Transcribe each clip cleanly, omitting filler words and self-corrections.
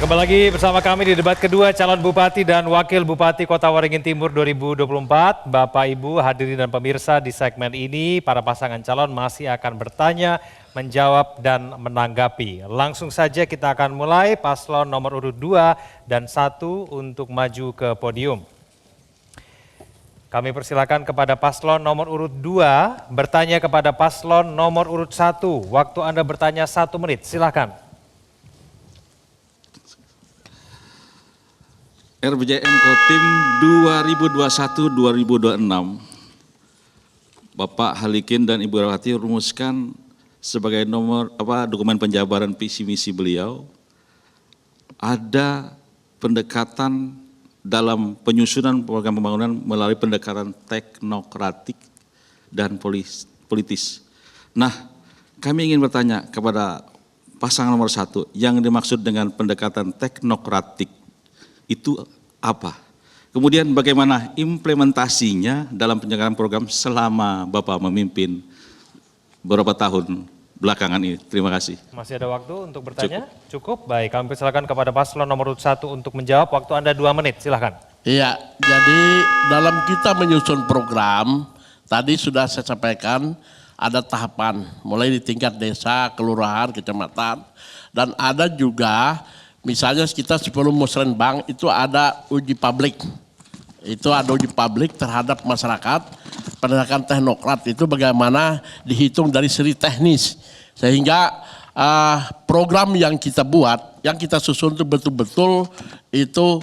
Kembali lagi bersama kami di debat kedua calon Bupati dan Wakil Bupati Kota Waringin Timur 2024. Bapak, Ibu, hadirin dan pemirsa, di segmen ini para pasangan calon masih akan bertanya, menjawab, dan menanggapi. Langsung saja kita akan mulai paslon nomor urut 2 dan 1 untuk maju ke podium. Kami persilakan kepada paslon nomor urut 2 bertanya kepada paslon nomor urut 1. Waktu Anda bertanya 1 menit, silakan. RBJM Kotim 2021-2026, Bapak Halikin dan Ibu Rawati rumuskan sebagai dokumen penjabaran visi misi beliau, ada pendekatan dalam penyusunan program pembangunan melalui pendekatan teknokratik dan politis. Nah, kami ingin bertanya kepada pasangan nomor 1, yang dimaksud dengan pendekatan teknokratik itu apa? Kemudian bagaimana implementasinya dalam penyelenggaraan program selama Bapak memimpin beberapa tahun belakangan ini? Terima kasih. Masih ada waktu untuk bertanya? Cukup? Baik, kami persilakan kepada paslon nomor urut 1 untuk menjawab. Waktu Anda 2 menit, silakan. Iya, jadi dalam kita menyusun program, tadi sudah saya sampaikan ada tahapan, mulai di tingkat desa, kelurahan, kecamatan, dan ada juga misalnya kita sebelum musrenbang itu ada uji publik. Itu ada uji publik terhadap masyarakat, pendekatan teknokrat itu bagaimana dihitung dari segi teknis. Sehingga program yang kita buat, yang kita susun itu betul-betul itu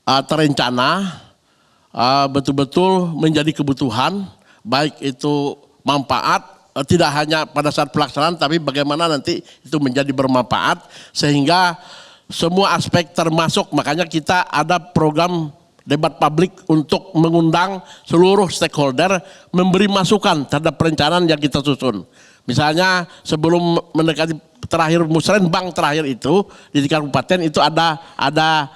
terencana, betul-betul menjadi kebutuhan, baik itu manfaat, tidak hanya pada saat pelaksanaan, tapi bagaimana nanti itu menjadi bermanfaat, sehingga semua aspek termasuk, makanya kita ada program debat publik untuk mengundang seluruh stakeholder memberi masukan terhadap perencanaan yang kita susun. Misalnya sebelum mendekati terakhir musrenbang terakhir itu di tingkat kabupaten itu ada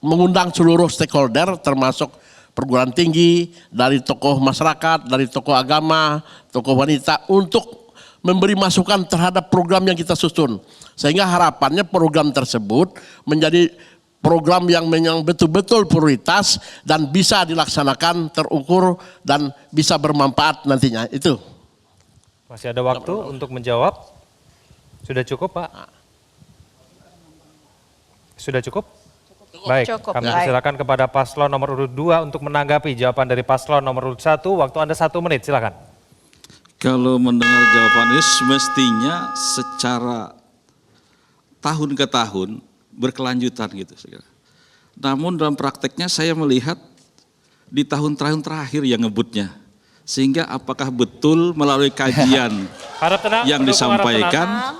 mengundang seluruh stakeholder termasuk perguruan tinggi, dari tokoh masyarakat, dari tokoh agama, tokoh wanita untuk memberi masukan terhadap program yang kita susun. Sehingga harapannya program tersebut menjadi program yang betul-betul prioritas dan bisa dilaksanakan, terukur, dan bisa bermanfaat nantinya. Itu. Masih ada waktu untuk menjawab? Sudah cukup, Pak? Sudah cukup? Baik, cukup, kami baik. silakan kepada paslon nomor urut 2 untuk menanggapi jawaban dari paslon nomor urut 1. Waktu Anda 1 menit, silakan. Kalau mendengar jawaban ini semestinya secara tahun ke tahun berkelanjutan gitu. Namun dalam prakteknya saya melihat di tahun-tahun terakhir yang ngebutnya. Sehingga apakah betul melalui kajian yang disampaikan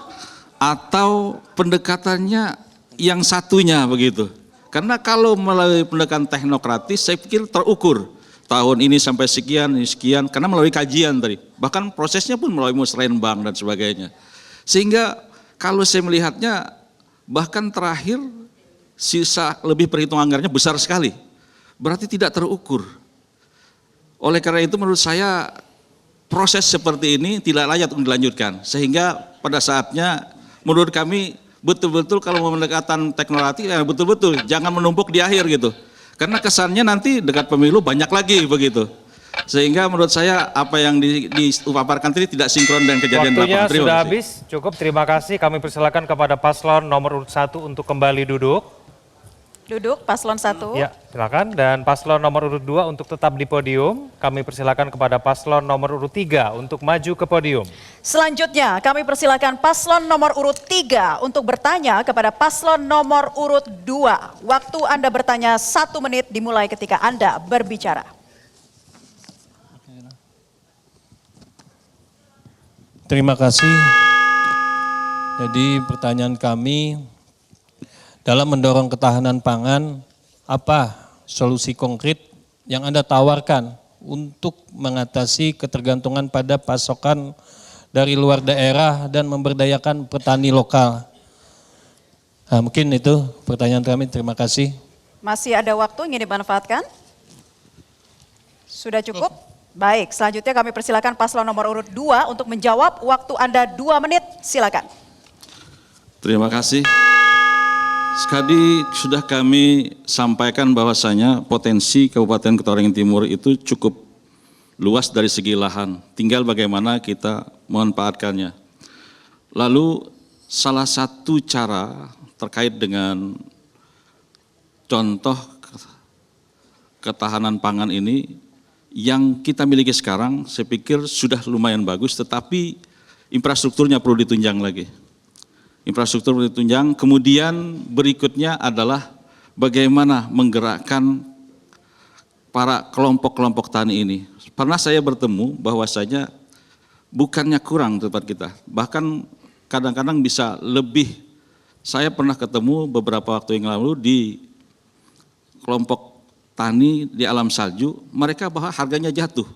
atau pendekatannya yang satunya begitu. Karena kalau melalui pendekatan teknokratis saya pikir terukur. Tahun ini sampai sekian, karena melalui kajian tadi. Bahkan prosesnya pun melalui musrenbang dan sebagainya. Sehingga kalau saya melihatnya, bahkan terakhir sisa lebih perhitungan anggarannya besar sekali. Berarti tidak terukur. Oleh karena itu menurut saya proses seperti ini tidak layak untuk dilanjutkan. Sehingga pada saatnya menurut kami betul-betul kalau pendekatan teknokratik ya betul-betul jangan menumpuk di akhir gitu. Karena kesannya nanti dekat pemilu banyak lagi begitu. Sehingga menurut saya apa yang dipaparkan tadi tidak sinkron dengan kejadian di lapangan. Waktunya sudah habis, cukup, terima kasih. Kami persilakan kepada paslon nomor urut 1 untuk kembali duduk. Duduk, paslon 1. Ya, silakan. Dan paslon nomor urut 2 untuk tetap di podium. Kami persilakan kepada paslon nomor urut 3 untuk maju ke podium. Selanjutnya kami persilakan paslon nomor urut 3 untuk bertanya kepada paslon nomor urut 2. Waktu Anda bertanya 1 menit dimulai ketika Anda berbicara. Terima kasih. Jadi pertanyaan kami, dalam mendorong ketahanan pangan, apa solusi konkret yang Anda tawarkan untuk mengatasi ketergantungan pada pasokan dari luar daerah dan memberdayakan petani lokal? Nah, mungkin itu pertanyaan kami, terima kasih. Masih ada waktu ingin dimanfaatkan? Sudah cukup? Baik, selanjutnya kami persilakan paslon nomor urut 2 untuk menjawab. Waktu Anda 2 menit, silakan. Terima kasih. Sekali sudah kami sampaikan bahwasanya potensi Kabupaten Kota Waringin Timur itu cukup luas dari segi lahan, tinggal bagaimana kita memanfaatkannya. Lalu salah satu cara terkait dengan contoh ketahanan pangan ini yang kita miliki sekarang, saya pikir sudah lumayan bagus, tetapi infrastrukturnya perlu ditunjang lagi. Infrastruktur perlu ditunjang, kemudian berikutnya adalah bagaimana menggerakkan para kelompok-kelompok tani ini. Pernah saya bertemu bahwasanya bukannya kurang tempat kita, bahkan kadang-kadang bisa lebih. Saya pernah ketemu beberapa waktu yang lalu di kelompok tani di Alam Salju, mereka bahwa harganya jatuh.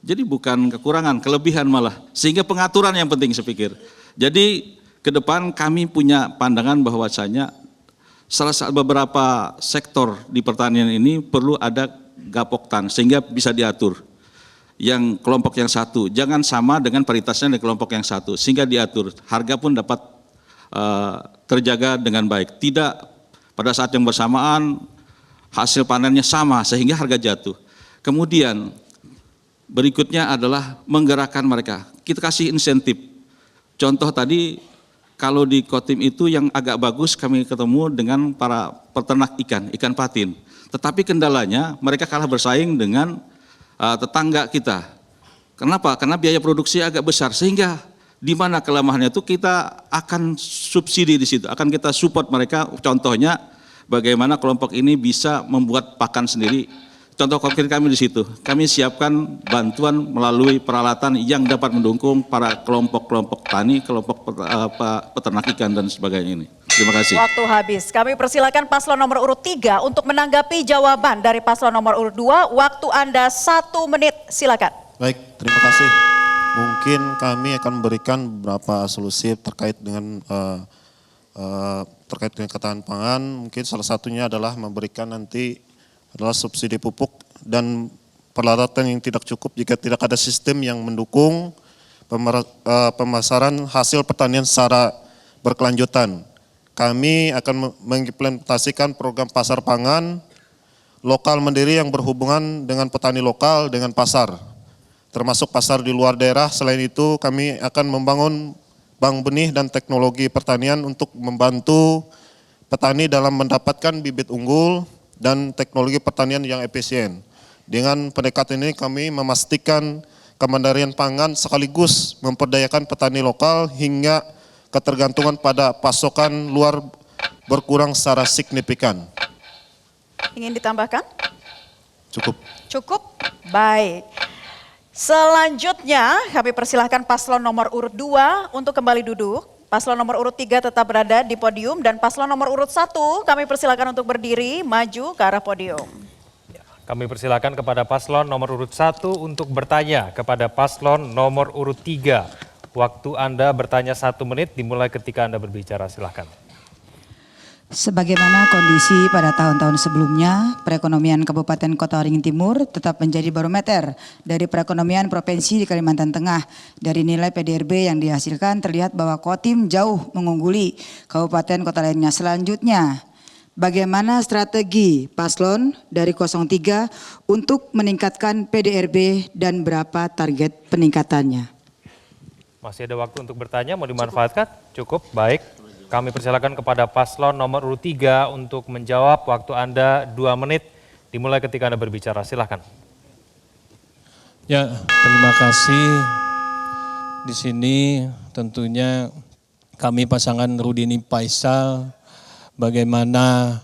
Jadi bukan kekurangan, kelebihan malah. Sehingga pengaturan yang penting saya pikir. Jadi ke depan kami punya pandangan bahwasanya beberapa sektor di pertanian ini perlu ada gapoktan sehingga bisa diatur. Yang kelompok yang satu, jangan sama dengan paritasnya dengan kelompok yang satu, sehingga diatur. Harga pun dapat terjaga dengan baik. Tidak pada saat yang bersamaan hasil panennya sama sehingga harga jatuh. Kemudian berikutnya adalah menggerakkan mereka. Kita kasih insentif. Contoh tadi kalau di Kotim itu yang agak bagus kami ketemu dengan para peternak ikan patin. Tetapi kendalanya mereka kalah bersaing dengan tetangga kita. Kenapa? Karena biaya produksi agak besar sehingga di mana kelemahannya itu kita akan subsidi di situ, akan kita support mereka. Contohnya bagaimana kelompok ini bisa membuat pakan sendiri. Contoh konkret kami di situ, kami siapkan bantuan melalui peralatan yang dapat mendukung para kelompok-kelompok tani, kelompok peternak ikan dan sebagainya ini. Terima kasih. Waktu habis. Kami persilakan paslon nomor urut 3 untuk menanggapi jawaban dari paslon nomor urut 2. Waktu Anda 1 menit, silakan. Baik, terima kasih. Mungkin kami akan memberikan beberapa solusi terkait dengan ketahanan pangan. Mungkin salah satunya adalah memberikan nanti adalah subsidi pupuk dan peralatan yang tidak cukup jika tidak ada sistem yang mendukung pemasaran hasil pertanian secara berkelanjutan. Kami akan mengimplementasikan program pasar pangan lokal mandiri yang berhubungan dengan petani lokal dengan pasar, termasuk pasar di luar daerah. Selain itu kami akan membangun bank benih dan teknologi pertanian untuk membantu petani dalam mendapatkan bibit unggul dan teknologi pertanian yang efisien. Dengan pendekatan ini kami memastikan kemandirian pangan sekaligus memperdayakan petani lokal hingga ketergantungan pada pasokan luar berkurang secara signifikan. Ingin ditambahkan? Cukup. Cukup? Baik. Selanjutnya kami persilahkan paslon nomor urut 2 untuk kembali duduk. Paslon nomor urut 3 tetap berada di podium dan paslon nomor urut 1 kami persilakan untuk berdiri maju ke arah podium. Kami persilakan kepada paslon nomor urut 1 untuk bertanya kepada paslon nomor urut 3. Waktu Anda bertanya 1 menit dimulai ketika Anda berbicara, silakan. Sebagaimana kondisi pada tahun-tahun sebelumnya, perekonomian Kabupaten Kota Waringin Timur tetap menjadi barometer dari perekonomian provinsi di Kalimantan Tengah. Dari nilai PDRB yang dihasilkan terlihat bahwa Kotim jauh mengungguli kabupaten kota lainnya. Selanjutnya, bagaimana strategi paslon dari 03 untuk meningkatkan PDRB dan berapa target peningkatannya? Masih ada waktu untuk bertanya, mau dimanfaatkan? Cukup, baik. Kami persilakan kepada paslon nomor urut 3 untuk menjawab. Waktu Anda 2 menit dimulai ketika Anda berbicara, silakan. Ya, terima kasih. Di sini tentunya kami pasangan Rudini Faisal bagaimana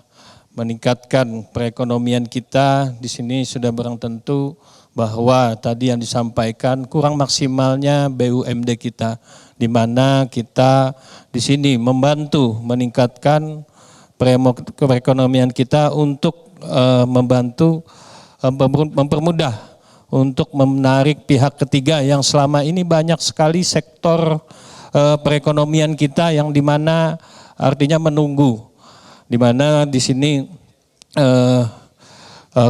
meningkatkan perekonomian kita. Di sini sudah barang tentu bahwa tadi yang disampaikan kurang maksimalnya BUMD kita, di mana kita di sini membantu meningkatkan perekonomian kita untuk membantu mempermudah untuk menarik pihak ketiga yang selama ini banyak sekali sektor perekonomian kita yang di mana artinya menunggu, di mana di sini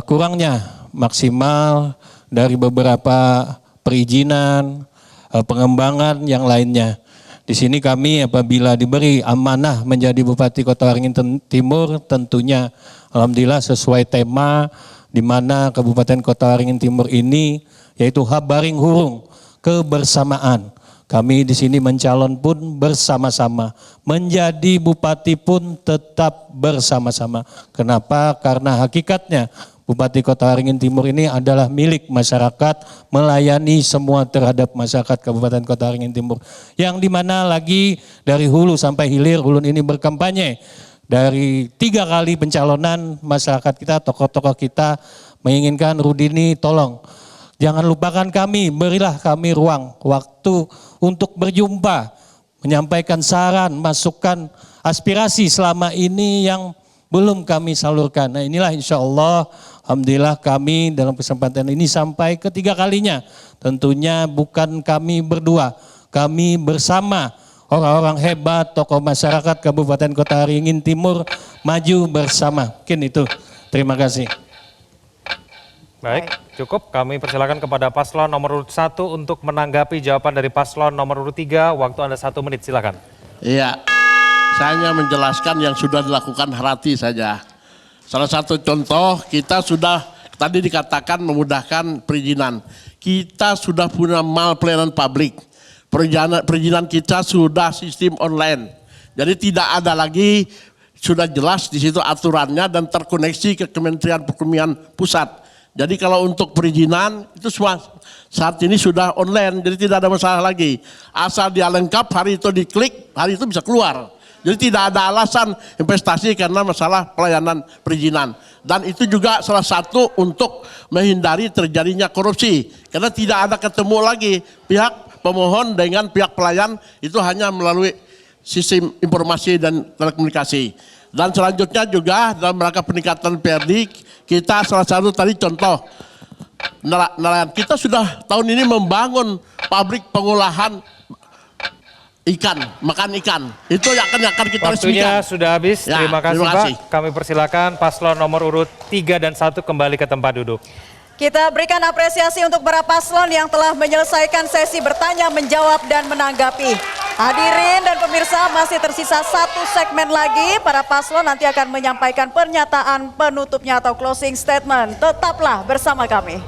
kurangnya maksimal dari beberapa perizinan, pengembangan yang lainnya. Di sini kami apabila diberi amanah menjadi Bupati Kota Waringin Timur, tentunya alhamdulillah sesuai tema di mana Kabupaten Kota Waringin Timur ini yaitu Habaring Hurung, kebersamaan. Kami di sini mencalon pun bersama-sama, menjadi bupati pun tetap bersama-sama. Kenapa? Karena hakikatnya Bupati Kota Waringin Timur ini adalah milik masyarakat, melayani semua terhadap masyarakat Kabupaten Kota Waringin Timur. Yang dimana lagi dari hulu sampai hilir, Ulun ini berkampanye. Dari 3 kali pencalonan masyarakat kita, tokoh-tokoh kita menginginkan Rudini tolong. Jangan lupakan kami, berilah kami ruang, waktu untuk berjumpa, menyampaikan saran, masukan, aspirasi selama ini yang belum kami salurkan. Nah inilah insya Allah, alhamdulillah kami dalam kesempatan ini sampai ketiga kalinya. Tentunya bukan kami berdua, kami bersama orang-orang hebat, tokoh masyarakat Kabupaten Kota Waringin Timur maju bersama. Mungkin itu, terima kasih. Baik, cukup. Kami persilakan kepada paslon nomor urut 1 untuk menanggapi jawaban dari paslon nomor urut 3. Waktu Anda 1 menit, silakan. Iya, saya hanya menjelaskan yang sudah dilakukan Harati saja. Salah satu contoh, kita sudah tadi dikatakan memudahkan perizinan. Kita sudah punya mal pelayanan publik. Perizinan kita sudah sistem online. Jadi tidak ada lagi, sudah jelas di situ aturannya dan terkoneksi ke Kementerian Perekonomian Pusat. Jadi kalau untuk perizinan itu semua saat ini sudah online, jadi tidak ada masalah lagi. Asal dia lengkap, hari itu diklik, hari itu bisa keluar. Jadi tidak ada alasan investasi karena masalah pelayanan perizinan. Dan itu juga salah satu untuk menghindari terjadinya korupsi. Karena tidak ada ketemu lagi pihak pemohon dengan pihak pelayan, itu hanya melalui sistem informasi dan telekomunikasi. Dan selanjutnya juga dalam rangka peningkatan PRD, kita salah satu tadi contoh nelayan. Kita sudah tahun ini membangun pabrik pengolahan ikan, makan ikan. Itu yang akan kita Waktunya resmikan. sudah habis. Ya, Terima kasih terima Pak. kasih. Kami persilakan paslon nomor urut 3 dan 1 kembali ke tempat duduk. Kita berikan apresiasi untuk para paslon yang telah menyelesaikan sesi bertanya, menjawab, dan menanggapi. Hadirin dan pemirsa, masih tersisa 1 segmen lagi. Para paslon nanti akan menyampaikan pernyataan penutupnya atau closing statement. Tetaplah bersama kami.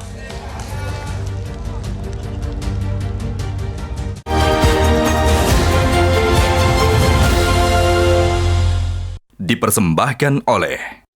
Dipersembahkan oleh